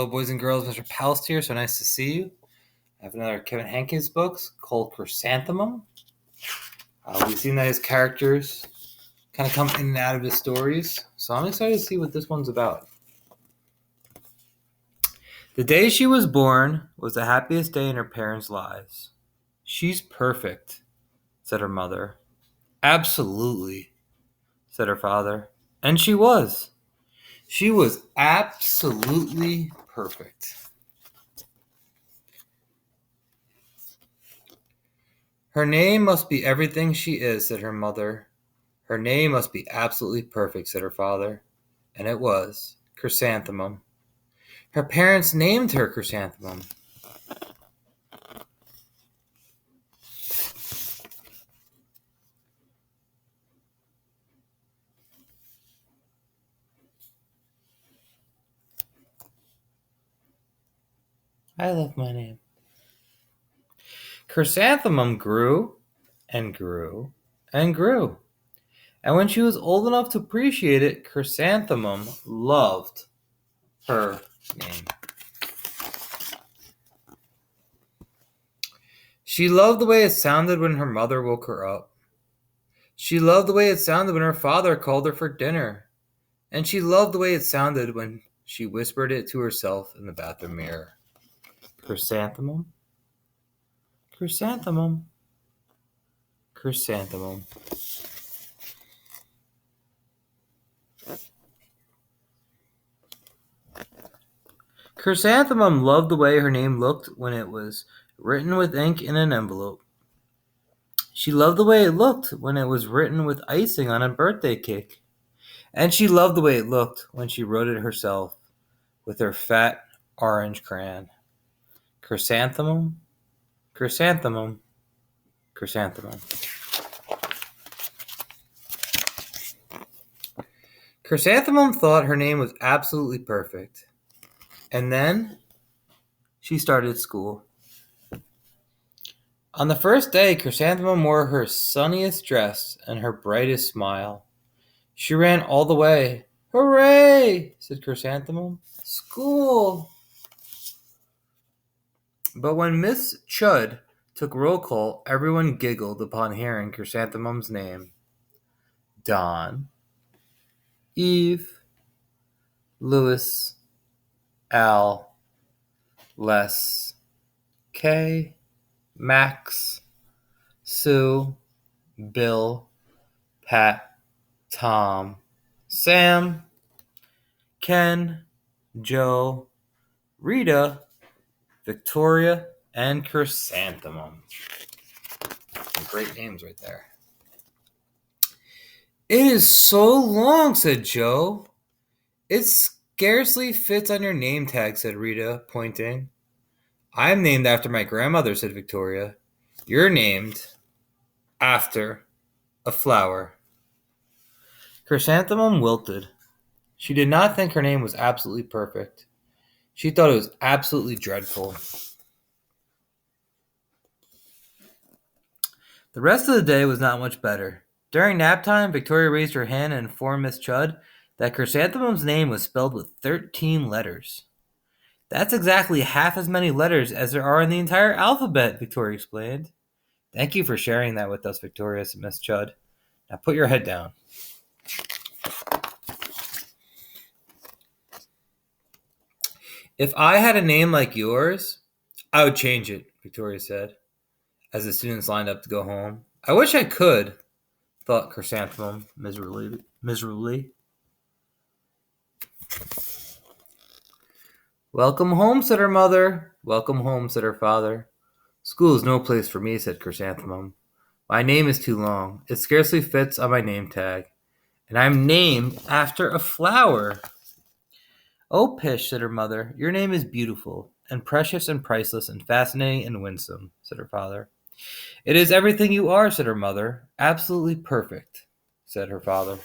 Hello, boys and girls. Mr. Palst here. So nice to see you. I have another Kevin Henkes books called Chrysanthemum. We've seen that his characters kind of come in and out of his stories. So I'm excited to see what this one's about. The day she was born was the happiest day in her parents' lives. She's perfect, said her mother. Absolutely, said her father. And she was. She was absolutely perfect. Her name must be everything she is, said her mother. Her name must be absolutely perfect, said her father. And it was Chrysanthemum. Her parents named her Chrysanthemum. I love my name. Chrysanthemum grew and grew and grew. And when she was old enough to appreciate it, Chrysanthemum loved her name. She loved the way it sounded when her mother woke her up. She loved the way it sounded when her father called her for dinner. And she loved the way it sounded when she whispered it to herself in the bathroom mirror. Chrysanthemum, chrysanthemum, chrysanthemum. Chrysanthemum loved the way her name looked when it was written with ink in an envelope. She loved the way it looked when it was written with icing on a birthday cake. And she loved the way it looked when she wrote it herself with her fat orange crayon. Chrysanthemum, chrysanthemum, chrysanthemum. Chrysanthemum thought her name was absolutely perfect. And then she started school. On the first day, Chrysanthemum wore her sunniest dress and her brightest smile. She ran all the way. Hooray, said Chrysanthemum. School! But when Miss Chud took roll call, everyone giggled upon hearing Chrysanthemum's name. Don, Eve, Louis, Al, Les, Kay, Max, Sue, Bill, Pat, Tom, Sam, Ken, Joe, Rita, Victoria, and Chrysanthemum. Some great names right there. It is so long, said Joe. It scarcely fits on your name tag, said Rita, pointing. I'm named after my grandmother, said Victoria. You're named after a flower. Chrysanthemum wilted. She did not think her name was absolutely perfect. She thought it was absolutely dreadful. The rest of the day was not much better. During nap time, Victoria raised her hand and informed Miss Chud that Chrysanthemum's name was spelled with 13 letters. That's exactly half as many letters as there are in the entire alphabet, Victoria explained. Thank you for sharing that with us, Victoria, said Miss Chud. Now put your head down. If I had a name like yours, I would change it, Victoria said, as the students lined up to go home. I wish I could, thought Chrysanthemum miserably. Welcome home, said her mother. Welcome home, said her father. School is no place for me, said Chrysanthemum. My name is too long. It scarcely fits on my name tag. And I'm named after a flower. Oh, pish, said her mother. Your name is beautiful, and precious and priceless, and fascinating and winsome, said her father. It is everything you are, said her mother. Absolutely perfect, said her father.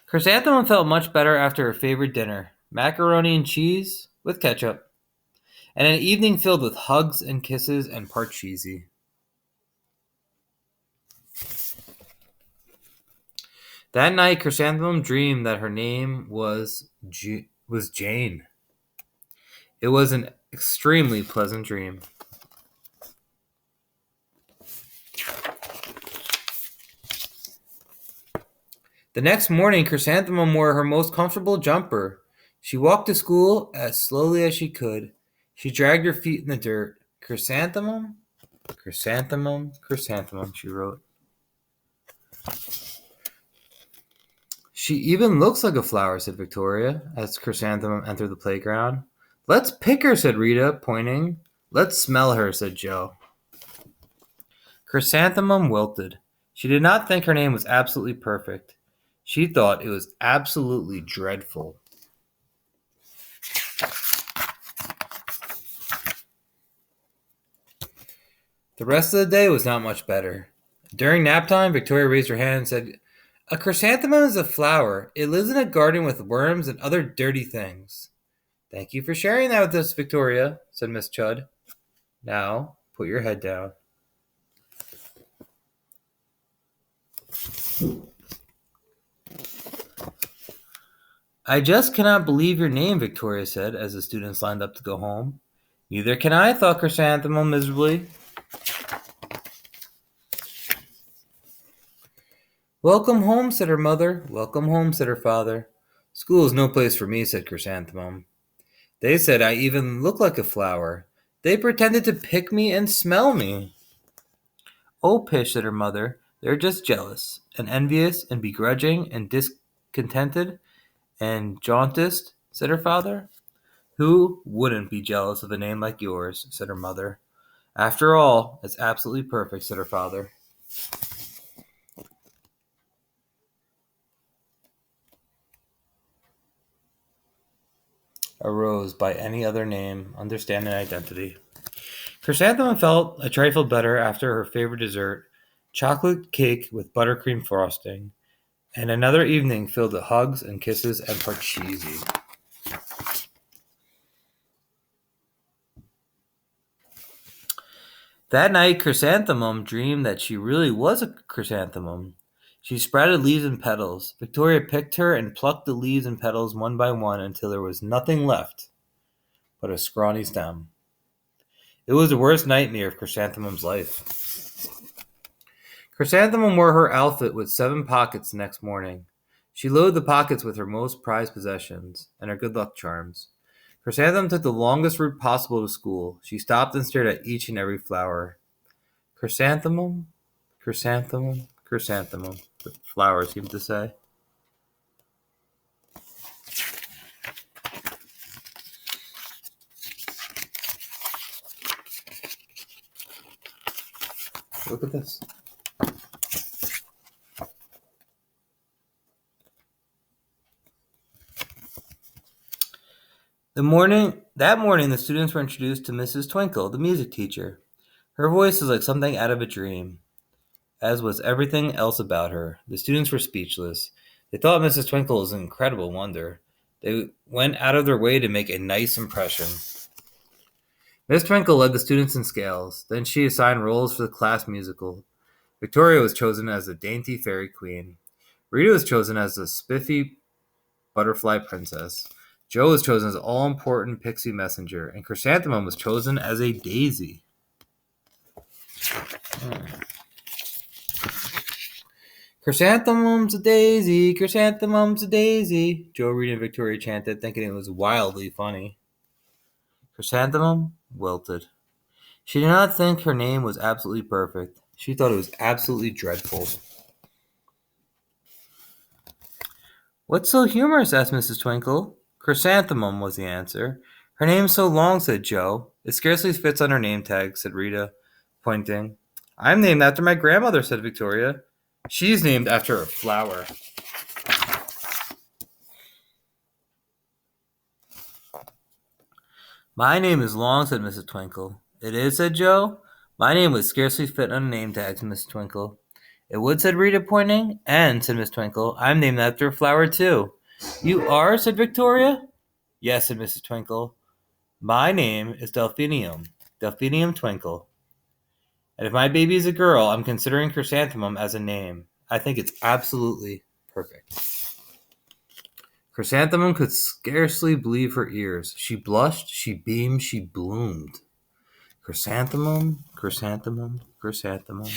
Chrysanthemum felt much better after her favorite dinner, macaroni and cheese with ketchup, and an evening filled with hugs and kisses and parcheesi. That night, Chrysanthemum dreamed that her name was Jane. It was an extremely pleasant dream. The next morning, Chrysanthemum wore her most comfortable jumper. She walked to school as slowly as she could. She dragged her feet in the dirt. Chrysanthemum, Chrysanthemum, Chrysanthemum, she wrote. She even looks like a flower, said Victoria, as Chrysanthemum entered the playground. Let's pick her, said Rita, pointing. Let's smell her, said Joe. Chrysanthemum wilted. She did not think her name was absolutely perfect. She thought it was absolutely dreadful. The rest of the day was not much better. During nap time, Victoria raised her hand and said, A chrysanthemum is a flower. It lives in a garden with worms and other dirty things. Thank you for sharing that with us, Victoria, said Miss Chudd. Now, put your head down. I just cannot believe your name, Victoria said, as the students lined up to go home. Neither can I, thought Chrysanthemum miserably. Welcome home, said her mother. Welcome home, said her father. School is no place for me, said Chrysanthemum. They said I even look like a flower. They pretended to pick me and smell me. Oh, pish, said her mother. They're just jealous, and envious, and begrudging, and discontented, and jauntist, said her father. Who wouldn't be jealous of a name like yours, said her mother. After all, it's absolutely perfect, said her father. A rose by any other name, understand and identity. Chrysanthemum felt a trifle better after her favorite dessert, chocolate cake with buttercream frosting, and another evening filled with hugs and kisses and parcheesi. That night, Chrysanthemum dreamed that she really was a chrysanthemum. She sprouted leaves and petals. Victoria picked her and plucked the leaves and petals one by one until there was nothing left but a scrawny stem. It was the worst nightmare of Chrysanthemum's life. Chrysanthemum wore her outfit with 7 pockets the next morning. She loaded the pockets with her most prized possessions and her good luck charms. Chrysanthemum took the longest route possible to school. She stopped and stared at each and every flower. Chrysanthemum, chrysanthemum, chrysanthemum, the flowers seemed to say. Look at this. That morning, the students were introduced to Mrs. Twinkle, the music teacher. Her voice was like something out of a dream, as was everything else about her. The students were speechless. They thought Mrs. Twinkle was an incredible wonder. They went out of their way to make a nice impression. Miss Twinkle led the students in scales. Then she assigned roles for the class musical. Victoria was chosen as the dainty fairy queen. Rita was chosen as the spiffy butterfly princess. Joe was chosen as all-important pixie messenger, and Chrysanthemum was chosen as a daisy. Chrysanthemum's a daisy, chrysanthemum's a daisy, Joe, Rita, and Victoria chanted, thinking it was wildly funny. Chrysanthemum wilted. She did not think her name was absolutely perfect. She thought it was absolutely dreadful. What's so humorous? Asked Mrs. Twinkle. Chrysanthemum was the answer. Her name's so long, said Joe. It scarcely fits on her name tag, said Rita, pointing. I'm named after my grandmother, said Victoria. She's named after a flower. My name is long, said Mrs. Twinkle. It is, said Joe. My name would scarcely fit on a name tag, said Mrs. Twinkle. It would, said Rita, pointing. And, said Miss Twinkle, I'm named after a flower, too. You are, said Victoria. Yes, said Mrs. Twinkle. My name is Delphinium Twinkle. And if my baby is a girl, I'm considering Chrysanthemum as a name. I think it's absolutely Perfect. Chrysanthemum could scarcely believe her ears. She blushed, she beamed, she bloomed. Chrysanthemum, chrysanthemum, chrysanthemum.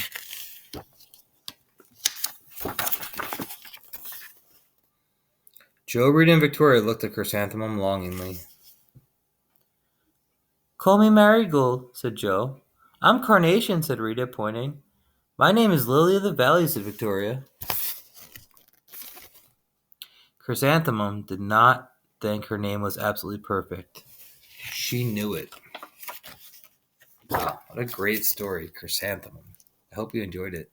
Joe, Rita, and Victoria looked at Chrysanthemum longingly. "Call me Marigold," said Joe. "I'm Carnation," said Rita, pointing. "My name is Lily of the Valley," said Victoria. Chrysanthemum did not think her name was absolutely perfect. She knew it. Wow, what a great story, Chrysanthemum. I hope you enjoyed it.